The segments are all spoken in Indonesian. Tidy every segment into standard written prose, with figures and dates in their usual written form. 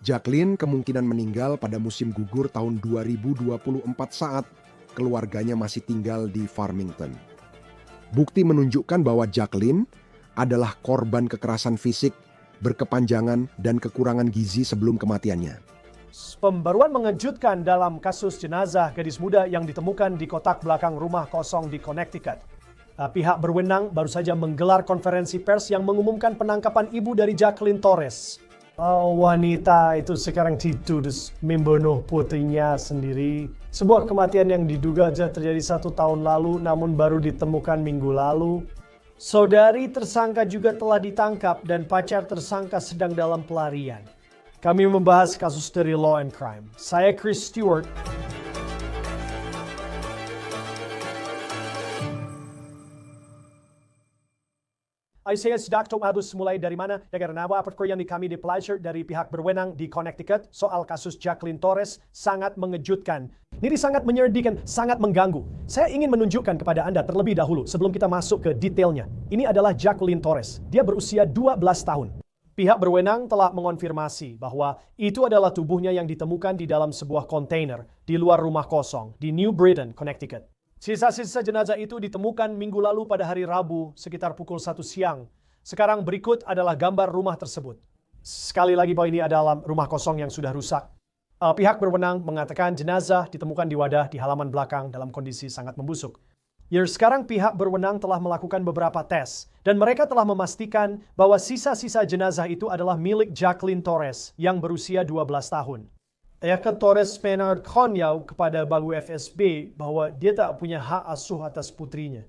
Jacqueline kemungkinan meninggal pada musim gugur tahun 2024 saat keluarganya masih tinggal di Farmington. Bukti menunjukkan bahwa Jacqueline adalah korban kekerasan fisik, berkepanjangan, dan kekurangan gizi sebelum kematiannya. Pembaruan mengejutkan dalam kasus jenazah gadis muda yang ditemukan di kotak belakang rumah kosong di Connecticut. Pihak berwenang baru saja menggelar konferensi pers yang mengumumkan penangkapan ibu dari Jacqueline Torres. Wanita itu sekarang dituduh membunuh putrinya sendiri. Sebuah kematian yang diduga terjadi 1 tahun lalu namun baru ditemukan minggu lalu. Saudari tersangka juga telah ditangkap dan pacar tersangka sedang dalam pelarian. Kami membahas kasus dari Law and Crime. Saya Chris Stewart. Saya sedang harus mulai dari mana dan karena apa yang kami dipelajari dari pihak berwenang di Connecticut soal kasus Jacqueline Torres sangat mengejutkan. Ini sangat menyedihkan, sangat mengganggu. Saya ingin menunjukkan kepada Anda terlebih dahulu sebelum kita masuk ke detailnya. Ini adalah Jacqueline Torres. Dia berusia 12 tahun. Pihak berwenang telah mengonfirmasi bahwa itu adalah tubuhnya yang ditemukan di dalam sebuah kontainer di luar rumah kosong di New Britain, Connecticut. Sisa-sisa jenazah itu ditemukan minggu lalu pada hari Rabu sekitar pukul 1 siang. Sekarang berikut adalah gambar rumah tersebut. Sekali lagi bahwa ini adalah rumah kosong yang sudah rusak. Pihak berwenang mengatakan jenazah ditemukan di wadah di halaman belakang dalam kondisi sangat membusuk. Sekarang pihak berwenang telah melakukan beberapa tes dan mereka telah memastikan bahwa sisa-sisa jenazah itu adalah milik Jacqueline Torres yang berusia 12 tahun. Torres menariknya kepada Bagu FSB bahwa dia tak punya hak asuh atas putrinya.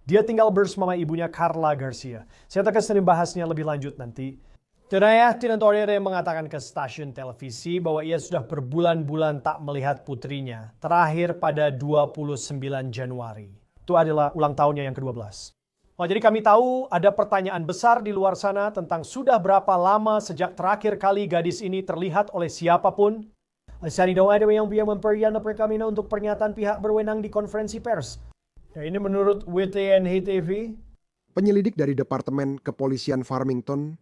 Dia tinggal bersama ibunya Carla Garcia. Saya akan sering bahasnya lebih lanjut nanti. Tenaya Torres mengatakan ke stasiun televisi bahwa ia sudah berbulan-bulan tak melihat putrinya. Terakhir pada 29 Januari. Itu adalah ulang tahunnya yang ke-12. Jadi kami tahu ada pertanyaan besar di luar sana tentang sudah berapa lama sejak terakhir kali gadis ini terlihat oleh siapapun. Saya tidak ada yang bisa memperiana perkahwinan untuk pernyataan pihak berwenang di konferensi pers. Ini menurut WTNH TV. Penyelidik dari Departemen Kepolisian Farmington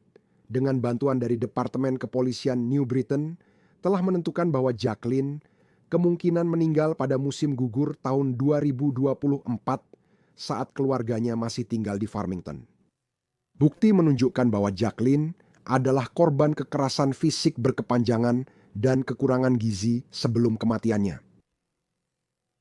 dengan bantuan dari Departemen Kepolisian New Britain telah menentukan bahwa Jacqueline kemungkinan meninggal pada musim gugur tahun 2024 saat keluarganya masih tinggal di Farmington. Bukti menunjukkan bahwa Jacqueline adalah korban kekerasan fisik berkepanjangan dan kekurangan gizi sebelum kematiannya.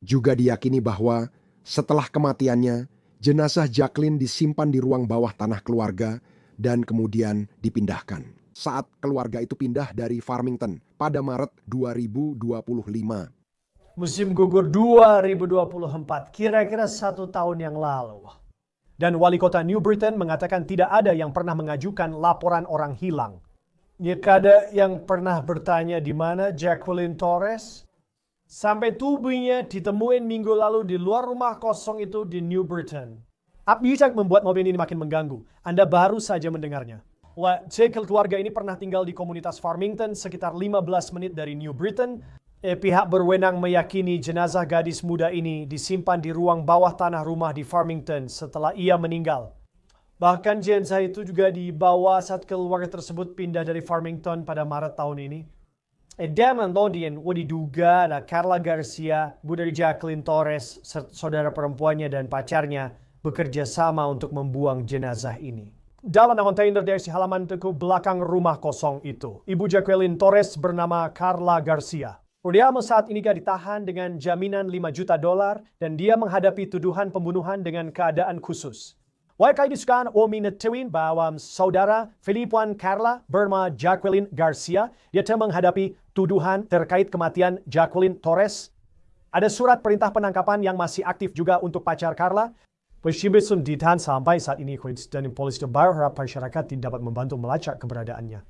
Juga diyakini bahwa setelah kematiannya, jenazah Jacqueline disimpan di ruang bawah tanah keluarga dan kemudian dipindahkan. Saat keluarga itu pindah dari Farmington pada Maret 2025. Musim gugur 2024, kira-kira 1 tahun yang lalu. Dan wali kota New Britain mengatakan tidak ada yang pernah mengajukan laporan orang hilang. Ada yang pernah bertanya di mana Jacqueline Torres? Sampai tubuhnya ditemuin minggu lalu di luar rumah kosong itu di New Britain. Apa yang membuat mobil ini makin mengganggu? Anda baru saja mendengarnya. Keluarga ini pernah tinggal di komunitas Farmington sekitar 15 menit dari New Britain. Pihak berwenang meyakini jenazah gadis muda ini disimpan di ruang bawah tanah rumah di Farmington setelah ia meninggal. Bahkan jenazah itu juga dibawa saat keluarga tersebut pindah dari Farmington pada Maret tahun ini. Dan kemudian diduga Carla Garcia, ibu dari Jacqueline Torres, saudara perempuannya dan pacarnya bekerja sama untuk membuang jenazah ini. Dalam kontainer dari halaman ke belakang rumah kosong itu, ibu Jacqueline Torres bernama Carla Garcia. Dia saat ini ditahan dengan jaminan $5 juta dan dia menghadapi tuduhan pembunuhan dengan keadaan khusus. Kay diskan minatuin bahwa saudara Felipuan Carla bernama Jacqueline Garcia, dia menghadapi tuduhan terkait kematian Jacqueline Torres. Ada surat perintah penangkapan yang masih aktif juga untuk pacar Carla. Pesimis ditahan sampai saat ini dan polisi berharap masyarakat tidak dapat membantu melacak keberadaannya.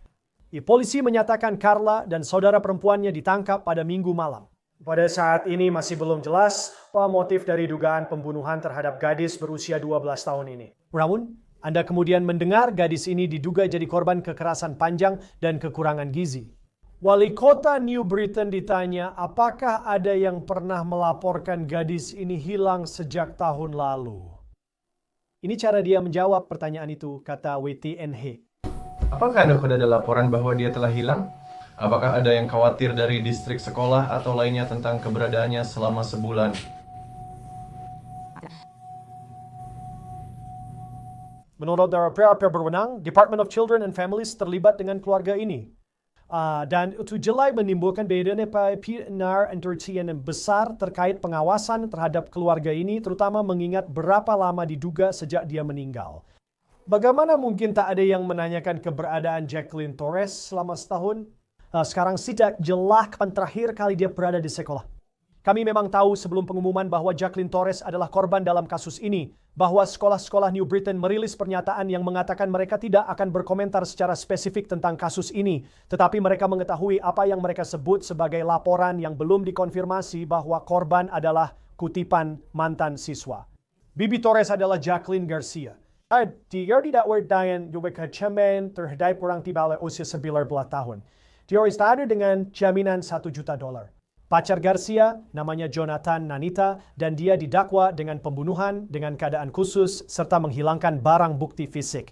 Polisi menyatakan Carla dan saudara perempuannya ditangkap pada Minggu malam. Pada saat ini masih belum jelas apa motif dari dugaan pembunuhan terhadap gadis berusia 12 tahun ini. Namun, Anda kemudian mendengar gadis ini diduga jadi korban kekerasan panjang dan kekurangan gizi. Wali kota New Britain ditanya apakah ada yang pernah melaporkan gadis ini hilang sejak tahun lalu. Ini cara dia menjawab pertanyaan itu, kata WTNH. Apakah ada laporan bahwa dia telah hilang? Apakah ada yang khawatir dari distrik sekolah atau lainnya tentang keberadaannya selama sebulan? Menurut pihak berwenang, Department of Children and Families terlibat dengan keluarga ini. Dan itu jelai menimbulkan bedanya pinar entertainment besar terkait pengawasan terhadap keluarga ini, terutama mengingat berapa lama diduga sejak dia meninggal. Bagaimana mungkin tak ada yang menanyakan keberadaan Jacqueline Torres selama setahun? Sekarang sejak jelas kapan terakhir kali dia berada di sekolah. Kami memang tahu sebelum pengumuman bahwa Jacqueline Torres adalah korban dalam kasus ini, bahwa sekolah-sekolah New Britain merilis pernyataan yang mengatakan mereka tidak akan berkomentar secara spesifik tentang kasus ini, tetapi mereka mengetahui apa yang mereka sebut sebagai laporan yang belum dikonfirmasi bahwa korban adalah kutipan mantan siswa. Bibi Torres adalah Jacqueline Garcia. Dia tidak berdayan juga kecaman terhadap orang tibala usia 19 tahun. Dia istirahat dengan jaminan $1 juta. Pacar Garcia, namanya Jonathan Nanita, dan dia didakwa dengan pembunuhan dengan keadaan khusus serta menghilangkan barang bukti fisik.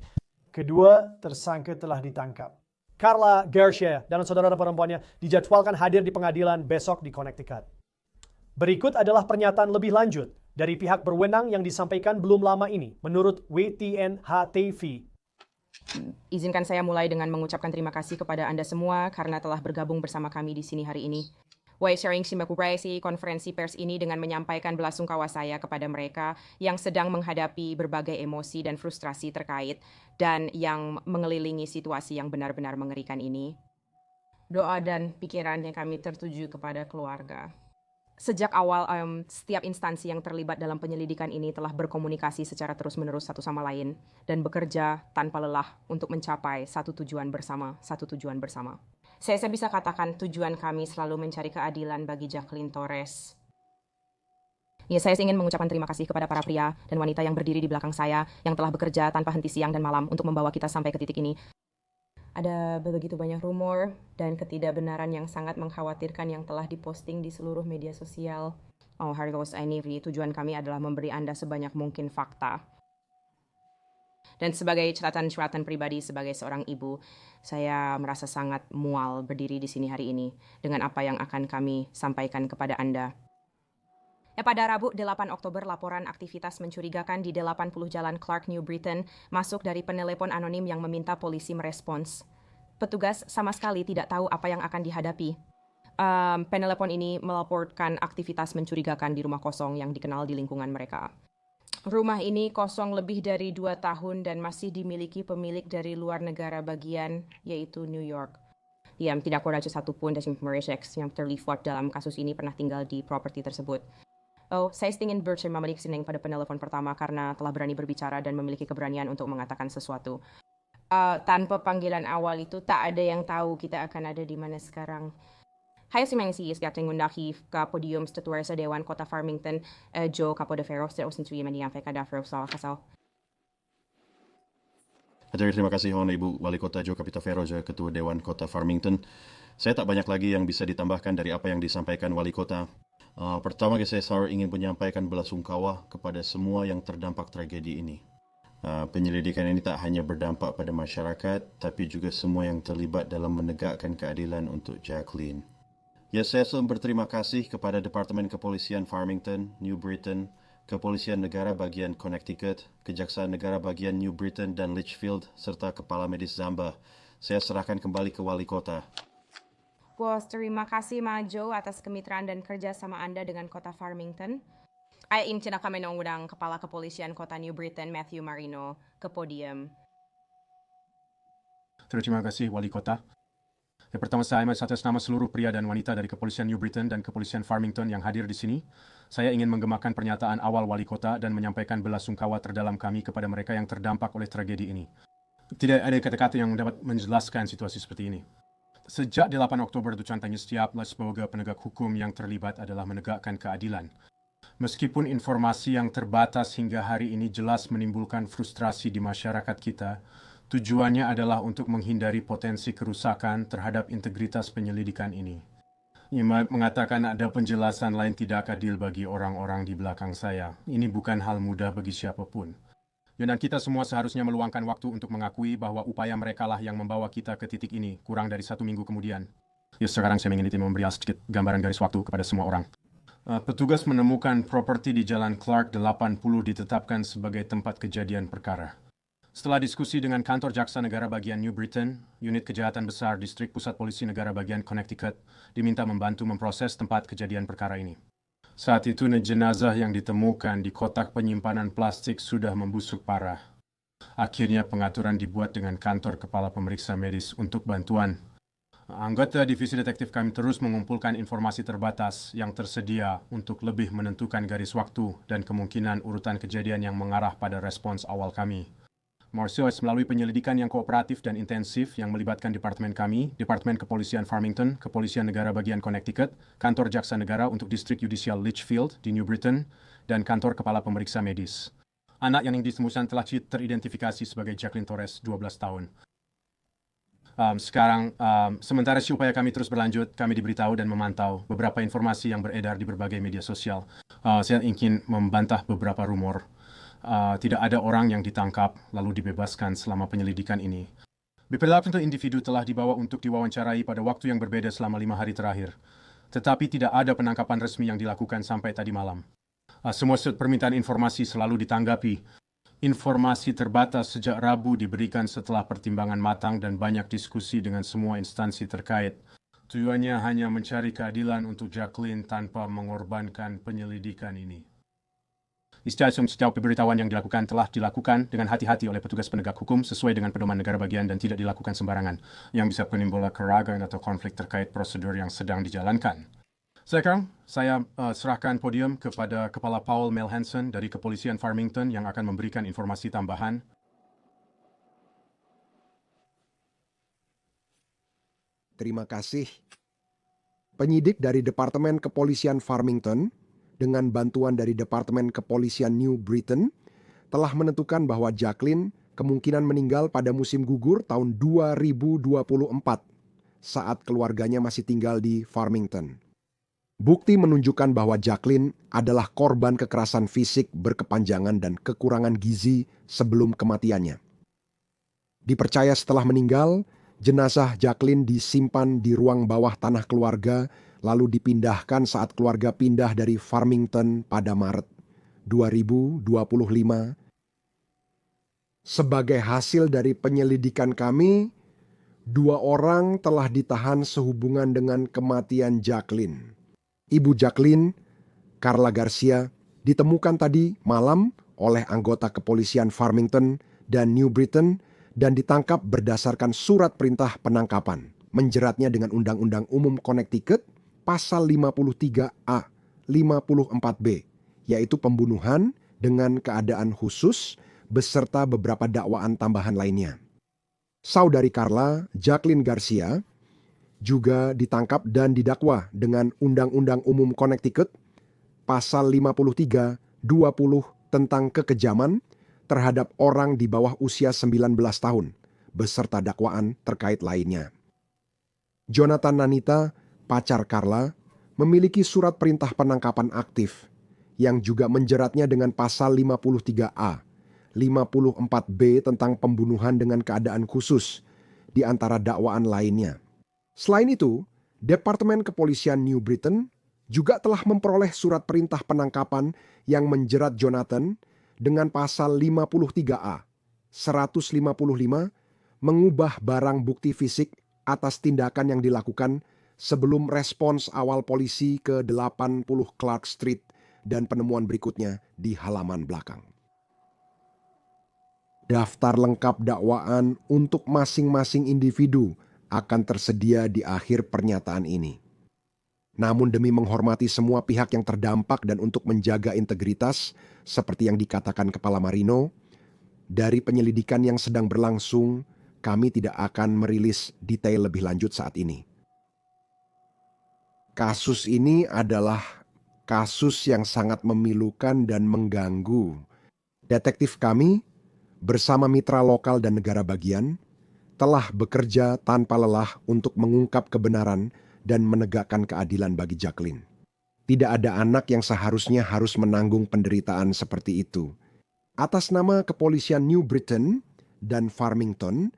Kedua tersangka telah ditangkap. Carla Garcia dan saudara perempuannya dijadwalkan hadir di pengadilan besok di Connecticut. Berikut adalah pernyataan lebih lanjut dari pihak berwenang yang disampaikan belum lama ini, menurut WTNH-TV. Izinkan saya mulai dengan mengucapkan terima kasih kepada Anda semua karena telah bergabung bersama kami di sini hari ini. Sharing si konferensi pers ini dengan menyampaikan belasungkawa saya kepada mereka yang sedang menghadapi berbagai emosi dan frustrasi terkait dan yang mengelilingi situasi yang benar-benar mengerikan ini. Doa dan pikirannya kami tertuju kepada keluarga. Sejak awal, setiap instansi yang terlibat dalam penyelidikan ini telah berkomunikasi secara terus-menerus satu sama lain dan bekerja tanpa lelah untuk mencapai satu tujuan bersama. Saya bisa katakan tujuan kami selalu mencari keadilan bagi Jacqueline Torres. Saya ingin mengucapkan terima kasih kepada para pria dan wanita yang berdiri di belakang saya yang telah bekerja tanpa henti siang dan malam untuk membawa kita sampai ke titik ini. Ada begitu banyak rumor dan ketidakbenaran yang sangat mengkhawatirkan yang telah diposting di seluruh media sosial. Hargos ini, tujuan kami adalah memberi Anda sebanyak mungkin fakta. Dan sebagai catatan pribadi sebagai seorang ibu, saya merasa sangat mual berdiri di sini hari ini dengan apa yang akan kami sampaikan kepada Anda. Pada Rabu 8 Oktober, laporan aktivitas mencurigakan di 80 Jalan Clark, New Britain, masuk dari penelepon anonim yang meminta polisi merespons. Petugas sama sekali tidak tahu apa yang akan dihadapi. Penelepon ini melaporkan aktivitas mencurigakan di rumah kosong yang dikenal di lingkungan mereka. Rumah ini kosong lebih dari 2 tahun dan masih dimiliki pemilik dari luar negara bagian, yaitu New York. Tidak ada satupun dari Mauritius yang terlibat dalam kasus ini pernah tinggal di properti tersebut. Saya ingin berterima kasih pada penelepon pertama karena telah berani berbicara dan memiliki keberanian untuk mengatakan sesuatu. Tanpa panggilan awal itu tak ada yang tahu kita akan ada di mana sekarang. Saya ating undaki ke podium Ketua sa Dewan Kota Farmington, Joe Capodefero, sa usinsuyi maniyang Fekadafro sa kasal. Terima kasih Ibu Wali Kota Joe Capitafero, Ketua Dewan Kota Farmington. Saya tak banyak lagi yang bisa ditambahkan dari apa yang disampaikan Wali Kota. Pertama, saya selalu ingin menyampaikan belasungkawa kepada semua yang terdampak tragedi ini. Penyelidikan ini tak hanya berdampak pada masyarakat, tapi juga semua yang terlibat dalam menegakkan keadilan untuk Jacqueline. Saya selalu berterima kasih kepada Departemen Kepolisian Farmington, New Britain, Kepolisian Negara Bagian Connecticut, Kejaksaan Negara Bagian New Britain dan Litchfield, serta Kepala Medis Zamba. Saya serahkan kembali ke Wali Kota. Terima kasih Joe atas kemitraan dan kerja sama Anda dengan Kota Farmington. Imtina kami ng Kepala Kepolisian Kota New Britain, Matthew Marino, ke podium. Terima kasih Wali Kota. Yang pertama, saya atas nama seluruh pria dan wanita dari Kepolisian New Britain dan Kepolisian Farmington yang hadir di sini, saya ingin menggemakan pernyataan awal Wali Kota dan menyampaikan belasungkawa terdalam kami kepada mereka yang terdampak oleh tragedi ini. Tidak ada kata-kata yang dapat menjelaskan situasi seperti ini. Sejak 8 Oktober, Ducantanya setiap semoga penegak hukum yang terlibat adalah menegakkan keadilan. Meskipun informasi yang terbatas hingga hari ini jelas menimbulkan frustrasi di masyarakat kita, tujuannya adalah untuk menghindari potensi kerusakan terhadap integritas penyelidikan ini. Ia mengatakan ada penjelasan lain tidak adil bagi orang-orang di belakang saya. Ini bukan hal mudah bagi siapapun. Dan kita semua seharusnya meluangkan waktu untuk mengakui bahwa upaya mereka lah yang membawa kita ke titik ini kurang dari 1 minggu kemudian. Ya, sekarang saya ingin memberi sedikit gambaran garis waktu kepada semua orang. Petugas menemukan properti di Jalan Clark 80 ditetapkan sebagai tempat kejadian perkara. Setelah diskusi dengan kantor jaksa negara bagian New Britain, unit kejahatan besar distrik pusat polisi negara bagian Connecticut diminta membantu memproses tempat kejadian perkara ini. Saat itu jenazah yang ditemukan di kotak penyimpanan plastik sudah membusuk parah. Akhirnya pengaturan dibuat dengan kantor kepala pemeriksa medis untuk bantuan. Anggota divisi detektif kami terus mengumpulkan informasi terbatas yang tersedia untuk lebih menentukan garis waktu dan kemungkinan urutan kejadian yang mengarah pada respons awal kami. Morseus melalui penyelidikan yang kooperatif dan intensif yang melibatkan departemen kami, Departemen Kepolisian Farmington, Kepolisian Negara Bagian Connecticut, Kantor Jaksa Negara untuk Distrik Yudisial Litchfield di New Britain, dan Kantor Kepala Pemeriksa Medis. Anak yang ditemukan telah teridentifikasi sebagai Jacqueline Torres, 12 tahun. Sementara upaya kami terus berlanjut, kami diberitahu dan memantau beberapa informasi yang beredar di berbagai media sosial. Saya ingin membantah beberapa rumor. Tidak ada orang yang ditangkap lalu dibebaskan selama penyelidikan ini. Beberapa individu telah dibawa untuk diwawancarai pada waktu yang berbeda selama 5 hari terakhir. Tetapi tidak ada penangkapan resmi yang dilakukan sampai tadi malam. Semua permintaan informasi selalu ditanggapi. Informasi terbatas sejak Rabu diberikan setelah pertimbangan matang dan banyak diskusi dengan semua instansi terkait. Tujuannya hanya mencari keadilan untuk Jacqueline tanpa mengorbankan penyelidikan ini. Setiap pemberitahuan yang dilakukan telah dilakukan dengan hati-hati oleh petugas penegak hukum sesuai dengan pedoman negara bagian dan tidak dilakukan sembarangan yang bisa menimbulkan keraguan atau konflik terkait prosedur yang sedang dijalankan. Sekarang, saya serahkan podium kepada Kepala Paul Melhanson dari Kepolisian Farmington yang akan memberikan informasi tambahan. Terima kasih. Penyidik dari Departemen Kepolisian Farmington dengan bantuan dari Departemen Kepolisian New Britain telah menentukan bahwa Jacqueline kemungkinan meninggal pada musim gugur tahun 2024 saat keluarganya masih tinggal di Farmington. Bukti menunjukkan bahwa Jacqueline adalah korban kekerasan fisik berkepanjangan dan kekurangan gizi sebelum kematiannya. Dipercaya setelah meninggal, jenazah Jacqueline disimpan di ruang bawah tanah keluarga lalu dipindahkan saat keluarga pindah dari Farmington pada Maret 2025. Sebagai hasil dari penyelidikan kami, 2 orang telah ditahan sehubungan dengan kematian Jacqueline. Ibu Jacqueline, Carla Garcia, ditemukan tadi malam oleh anggota kepolisian Farmington dan New Britain dan ditangkap berdasarkan surat perintah penangkapan. Menjeratnya dengan Undang-Undang Umum Connecticut Pasal 53A, 54B, yaitu pembunuhan dengan keadaan khusus beserta beberapa dakwaan tambahan lainnya. Saudari Carla, Jacqueline Garcia, juga ditangkap dan didakwa dengan Undang-Undang Umum Connecticut Pasal 53, 20 tentang kekejaman terhadap orang di bawah usia 19 tahun, beserta dakwaan terkait lainnya. Jonathan Nanita, pacar Carla, memiliki surat perintah penangkapan aktif yang juga menjeratnya dengan pasal 53A, 54B tentang pembunuhan dengan keadaan khusus di antara dakwaan lainnya. Selain itu, Departemen Kepolisian New Britain juga telah memperoleh surat perintah penangkapan yang menjerat Jonathan dengan pasal 53A, 155, mengubah barang bukti fisik atas tindakan yang dilakukan sebelum respons awal polisi ke 80 Clark Street dan penemuan berikutnya di halaman belakang. Daftar lengkap dakwaan untuk masing-masing individu akan tersedia di akhir pernyataan ini. Namun demi menghormati semua pihak yang terdampak dan untuk menjaga integritas, seperti yang dikatakan Kepala Marino, dari penyelidikan yang sedang berlangsung, kami tidak akan merilis detail lebih lanjut saat ini. Kasus ini adalah kasus yang sangat memilukan dan mengganggu. Detektif kami bersama mitra lokal dan negara bagian telah bekerja tanpa lelah untuk mengungkap kebenaran dan menegakkan keadilan bagi Jacqueline. Tidak ada anak yang seharusnya harus menanggung penderitaan seperti itu. Atas nama Kepolisian New Britain dan Farmington,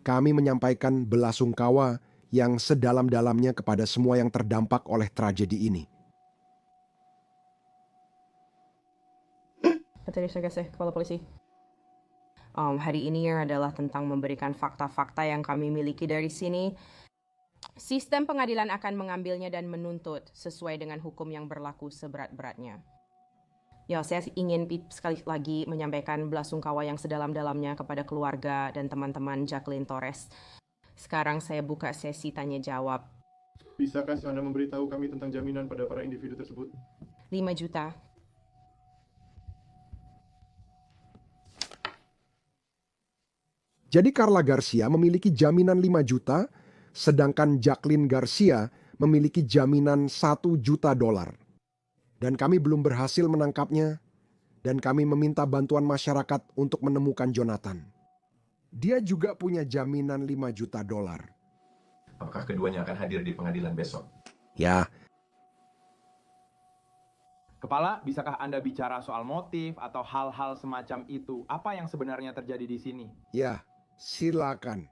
kami menyampaikan belasungkawa yang sedalam-dalamnya kepada semua yang terdampak oleh tragedi ini. Patricia Gaseh, Kepala Polisi. Hari ini adalah tentang memberikan fakta-fakta yang kami miliki dari sini. Sistem pengadilan akan mengambilnya dan menuntut sesuai dengan hukum yang berlaku seberat-beratnya. Ya, saya ingin sekali lagi menyampaikan belasungkawa yang sedalam-dalamnya kepada keluarga dan teman-teman Jacqueline Torres. Sekarang saya buka sesi tanya jawab. Bisakah Anda memberitahu kami tentang jaminan pada para individu tersebut? 5 juta. Jadi Carla Garcia memiliki jaminan 5 juta, sedangkan Jacqueline Garcia memiliki jaminan 1 juta dolar. Dan kami belum berhasil menangkapnya, dan kami meminta bantuan masyarakat untuk menemukan Jonathan. Dia juga punya jaminan 5 juta dolar. Apakah keduanya akan hadir di pengadilan besok? Ya, Kepala, bisakah Anda bicara soal motif atau hal-hal semacam itu? Apa yang sebenarnya terjadi di sini? ya, silakan.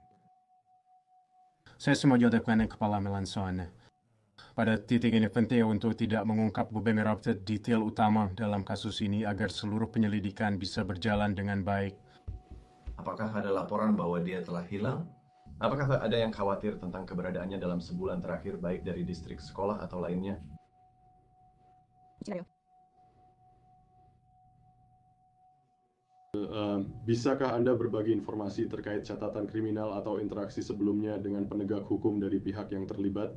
Saya setuju dengan Kepala Melanson. Pada titik ini penting untuk tidak mengungkap beberapa detail utama dalam kasus ini agar seluruh penyelidikan bisa berjalan dengan baik. Apakah ada laporan bahwa dia telah hilang? Apakah ada yang khawatir tentang keberadaannya dalam sebulan terakhir baik dari distrik sekolah atau lainnya? Bisakah Anda berbagi informasi terkait catatan kriminal atau interaksi sebelumnya dengan penegak hukum dari pihak yang terlibat?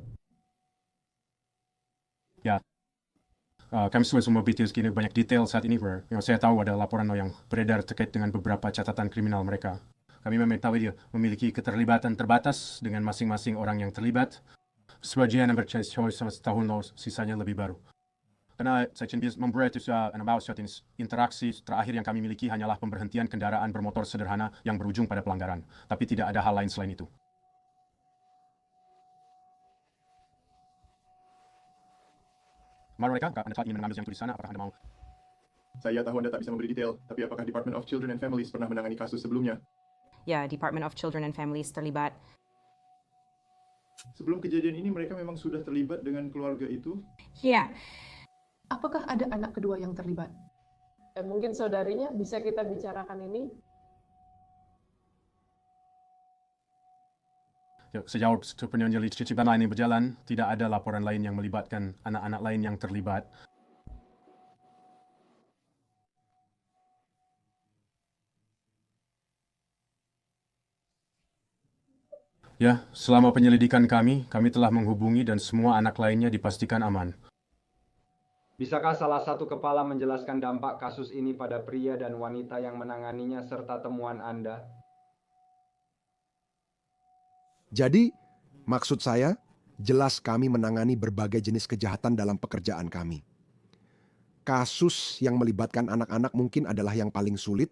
Kami sudah semua segini banyak detail saat ini, Bro. Yang saya tahu ada laporan yang beredar terkait dengan beberapa catatan kriminal mereka. Kami mengetahui dia memiliki keterlibatan terbatas dengan masing-masing orang yang terlibat. Sebagian yang bercerai sama setahun lalu, sisanya lebih baru. Karena saya ingin memberitahu saat ini interaksi terakhir yang kami miliki hanyalah pemberhentian kendaraan bermotor sederhana yang berujung pada pelanggaran. Tapi tidak ada hal lain selain itu. Mari mereka, Anda telah ingin mengambil yang itu di sana, apakah Anda mau? Saya tahu Anda tak bisa memberi detail, tapi apakah Department of Children and Families pernah menangani kasus sebelumnya? Ya, Department of Children and Families terlibat. Sebelum kejadian ini mereka memang sudah terlibat dengan keluarga itu? Ya, Apakah ada anak kedua yang terlibat? mungkin saudarinya bisa kita bicarakan ini. Sejauh penyelidikan lain yang berjalan, tidak ada laporan lain yang melibatkan anak-anak lain yang terlibat. Ya, selama penyelidikan kami telah menghubungi dan semua anak lainnya dipastikan aman. Bisakah salah satu kepala menjelaskan dampak kasus ini pada pria dan wanita yang menanganinya serta temuan Anda? Jadi, maksud saya, jelas kami menangani berbagai jenis kejahatan dalam pekerjaan kami. Kasus yang melibatkan anak-anak mungkin adalah yang paling sulit,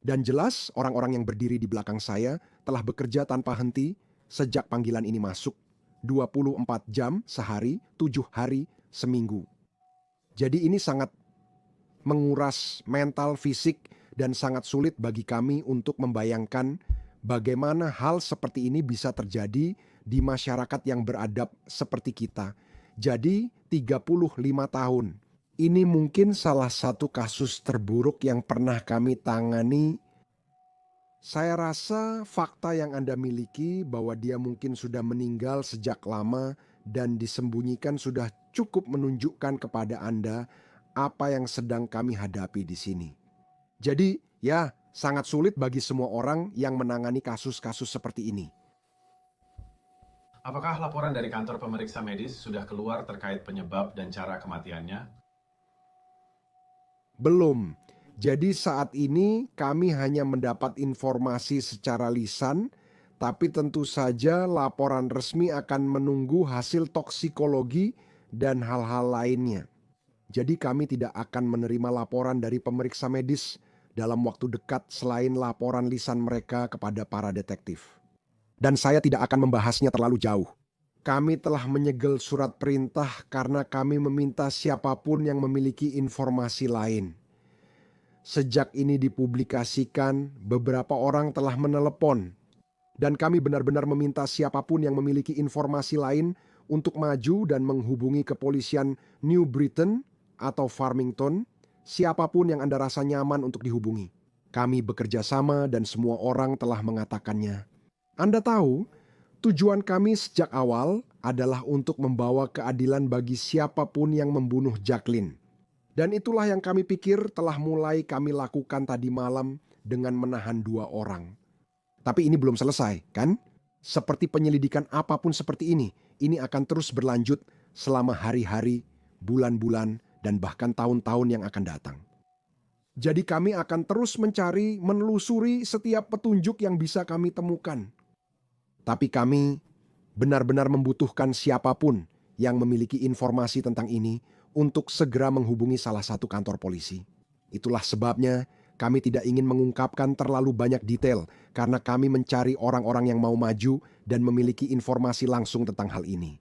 dan jelas orang-orang yang berdiri di belakang saya telah bekerja tanpa henti sejak panggilan ini masuk, 24 jam sehari, 7 hari seminggu. Jadi ini sangat menguras mental, fisik, dan sangat sulit bagi kami untuk membayangkan bagaimana hal seperti ini bisa terjadi di masyarakat yang beradab seperti kita. Jadi 35 tahun. Ini mungkin salah satu kasus terburuk yang pernah kami tangani. Saya rasa fakta yang Anda miliki bahwa dia mungkin sudah meninggal sejak lama dan disembunyikan sudah cukup menunjukkan kepada Anda apa yang sedang kami hadapi di sini. Jadi, ya, sangat sulit bagi semua orang yang menangani kasus-kasus seperti ini. Apakah laporan dari kantor pemeriksa medis sudah keluar terkait penyebab dan cara kematiannya? Belum. Jadi saat ini kami hanya mendapat informasi secara lisan, tapi tentu saja laporan resmi akan menunggu hasil toksikologi dan hal-hal lainnya. Jadi kami tidak akan menerima laporan dari pemeriksa medis dalam waktu dekat selain laporan lisan mereka kepada para detektif. Dan saya tidak akan membahasnya terlalu jauh. Kami telah menyegel surat perintah karena kami meminta siapapun yang memiliki informasi lain. Sejak ini dipublikasikan, beberapa orang telah menelepon Dan kami benar-benar meminta siapapun yang memiliki informasi lain untuk maju dan menghubungi kepolisian New Britain atau Farmington, siapapun yang Anda rasa nyaman untuk dihubungi. Kami bekerja sama dan semua orang telah mengatakannya. Anda tahu, tujuan kami sejak awal adalah untuk membawa keadilan bagi siapapun yang membunuh Jacqueline. Dan itulah yang kami pikir telah mulai kami lakukan tadi malam dengan menahan 2 orang. Tapi ini belum selesai, kan? Seperti penyelidikan apapun seperti ini akan terus berlanjut selama hari-hari, bulan-bulan, dan bahkan tahun-tahun yang akan datang. Jadi kami akan terus mencari, menelusuri setiap petunjuk yang bisa kami temukan. Tapi kami benar-benar membutuhkan siapapun yang memiliki informasi tentang ini untuk segera menghubungi salah satu kantor polisi. Itulah sebabnya kami tidak ingin mengungkapkan terlalu banyak detail karena kami mencari orang-orang yang mau maju dan memiliki informasi langsung tentang hal ini.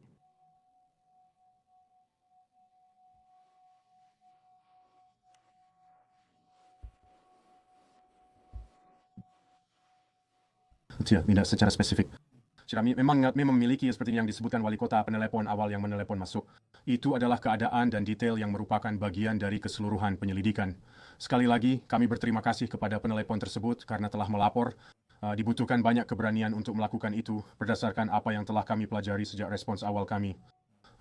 Tidak secara spesifik. Memang memiliki seperti yang disebutkan wali kota penelepon awal yang menelepon masuk. Itu adalah keadaan dan detail yang merupakan bagian dari keseluruhan penyelidikan. Sekali lagi, kami berterima kasih kepada penelepon tersebut karena telah melapor. Dibutuhkan banyak keberanian untuk melakukan itu berdasarkan apa yang telah kami pelajari sejak respons awal kami.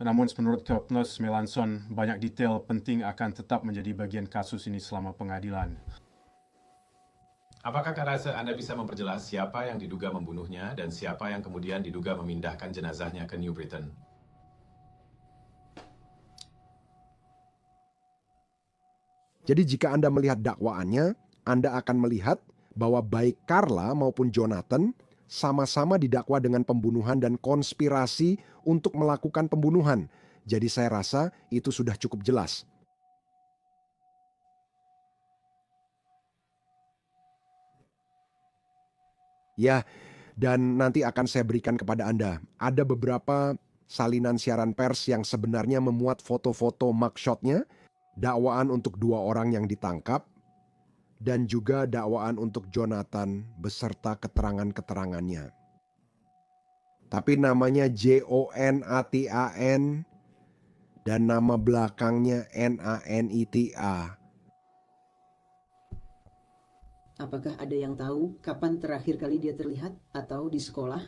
Namun menurut Kapolres Melanson, banyak detail penting akan tetap menjadi bagian kasus ini selama pengadilan. Apakah rasa Anda bisa memperjelas siapa yang diduga membunuhnya dan siapa yang kemudian diduga memindahkan jenazahnya ke New Britain? Jadi jika Anda melihat dakwaannya, Anda akan melihat bahwa baik Carla maupun Jonathan sama-sama didakwa dengan pembunuhan dan konspirasi untuk melakukan pembunuhan. Jadi saya rasa itu sudah cukup jelas. Ya, dan nanti akan saya berikan kepada Anda. Ada beberapa salinan siaran pers yang sebenarnya memuat foto-foto mugshot-nya, dakwaan untuk 2 orang yang ditangkap, dan juga dakwaan untuk Jonathan beserta keterangan-keterangannya. Tapi namanya Jonathan dan nama belakangnya Nanita. Apakah ada yang tahu kapan terakhir kali dia terlihat atau di sekolah?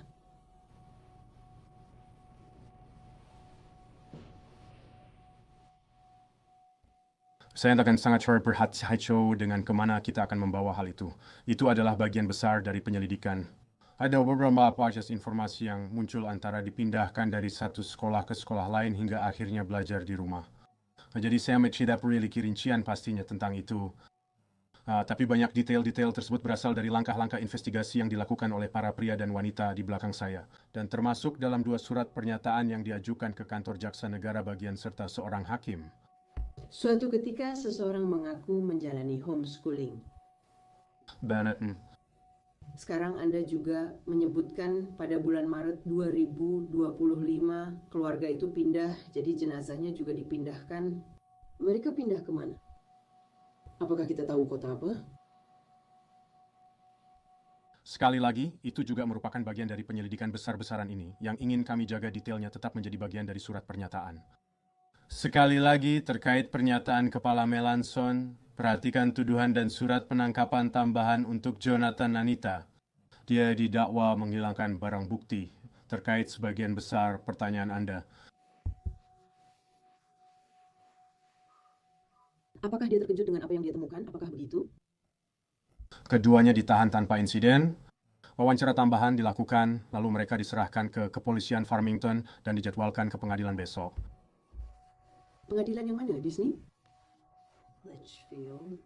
Saya akan sangat berhati-hati dengan kemana kita akan membawa hal itu. Itu adalah bagian besar dari penyelidikan. Ada beberapa proses informasi yang muncul antara dipindahkan dari satu sekolah ke sekolah lain hingga akhirnya belajar di rumah. Jadi saya tidak memiliki rincian pastinya tentang itu. Tapi banyak detail-detail tersebut berasal dari langkah-langkah investigasi yang dilakukan oleh para pria dan wanita di belakang saya. Dan termasuk dalam 2 surat pernyataan yang diajukan ke kantor jaksa negara bagian serta seorang hakim. Suatu ketika seseorang mengaku menjalani homeschooling. Bennett. Sekarang Anda juga menyebutkan pada bulan Maret 2025 keluarga itu pindah, jadi jenazahnya juga dipindahkan. Mereka pindah kemana? Apakah kita tahu kota apa? Sekali lagi, itu juga merupakan bagian dari penyelidikan besar-besaran ini yang ingin kami jaga detailnya tetap menjadi bagian dari surat pernyataan. Sekali lagi, terkait pernyataan Kepala Melanson, perhatikan tuduhan dan surat penangkapan tambahan untuk Jonathan Nanita. Dia didakwa menghilangkan barang bukti terkait sebagian besar pertanyaan Anda. Apakah dia terkejut dengan apa yang dia temukan? Apakah begitu? Keduanya ditahan tanpa insiden. Wawancara tambahan dilakukan, lalu mereka diserahkan ke kepolisian Farmington dan dijadwalkan ke pengadilan besok. Pengadilan yang mana, Disney? Litchfield.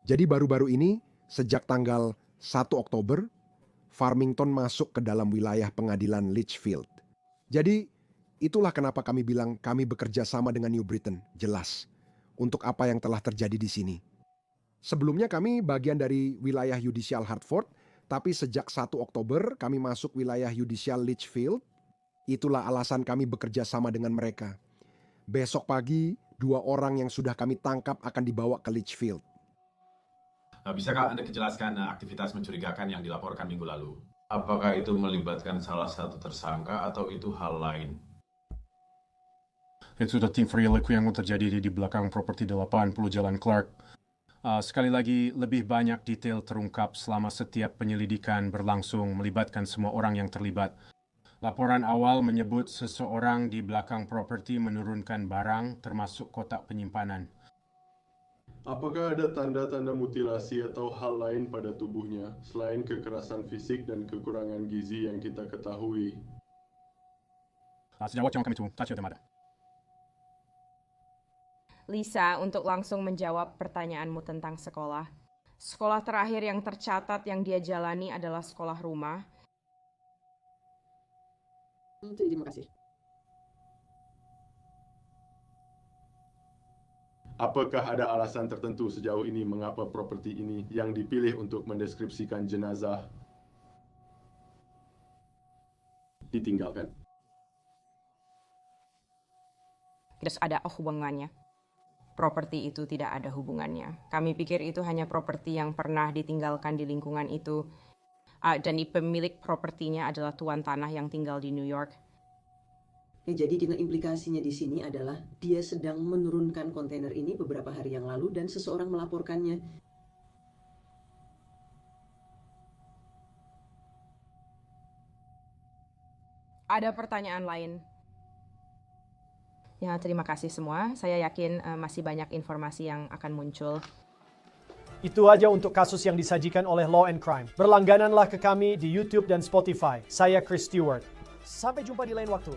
Jadi baru-baru ini, sejak tanggal 1 Oktober, Farmington masuk ke dalam wilayah pengadilan Litchfield. Jadi itulah kenapa kami bilang kami bekerja sama dengan New Britain, jelas, untuk apa yang telah terjadi di sini. Sebelumnya kami bagian dari wilayah Yudisial Hartford, tapi sejak 1 Oktober kami masuk wilayah Yudisial Litchfield. Itulah alasan kami bekerja sama dengan mereka. Besok pagi, 2 orang yang sudah kami tangkap akan dibawa ke Litchfield. Bisakah Anda jelaskan aktivitas mencurigakan yang dilaporkan minggu lalu? Apakah itu melibatkan salah satu tersangka atau itu hal lain? Itu tim Freeliku yang terjadi di belakang properti 80 Jalan Clark. Sekali lagi, lebih banyak detail terungkap selama setiap penyelidikan berlangsung melibatkan semua orang yang terlibat. Laporan awal menyebut seseorang di belakang properti menurunkan barang termasuk kotak penyimpanan. Apakah ada tanda-tanda mutilasi atau hal lain pada tubuhnya selain kekerasan fisik dan kekurangan gizi yang kita ketahui? Sejawat yang kami tunggu, tak ada. Lisa, untuk langsung menjawab pertanyaanmu tentang sekolah. Sekolah terakhir yang tercatat yang dia jalani adalah sekolah rumah. Terima kasih. Apakah ada alasan tertentu sejauh ini mengapa properti ini yang dipilih untuk mendeskripsikan jenazah ditinggalkan? Tidak ada hubungannya. Properti itu tidak ada hubungannya. Kami pikir itu hanya properti yang pernah ditinggalkan di lingkungan itu. Dan pemilik propertinya adalah tuan tanah yang tinggal di New York. Jadi dengan implikasinya di sini adalah dia sedang menurunkan kontainer ini beberapa hari yang lalu dan seseorang melaporkannya. Ada pertanyaan lain? Ya, terima kasih semua. Saya yakin masih banyak informasi yang akan muncul. Itu aja untuk kasus yang disajikan oleh Law and Crime. Berlanggananlah ke kami di YouTube dan Spotify. Saya Chris Stewart. Sampai jumpa di lain waktu.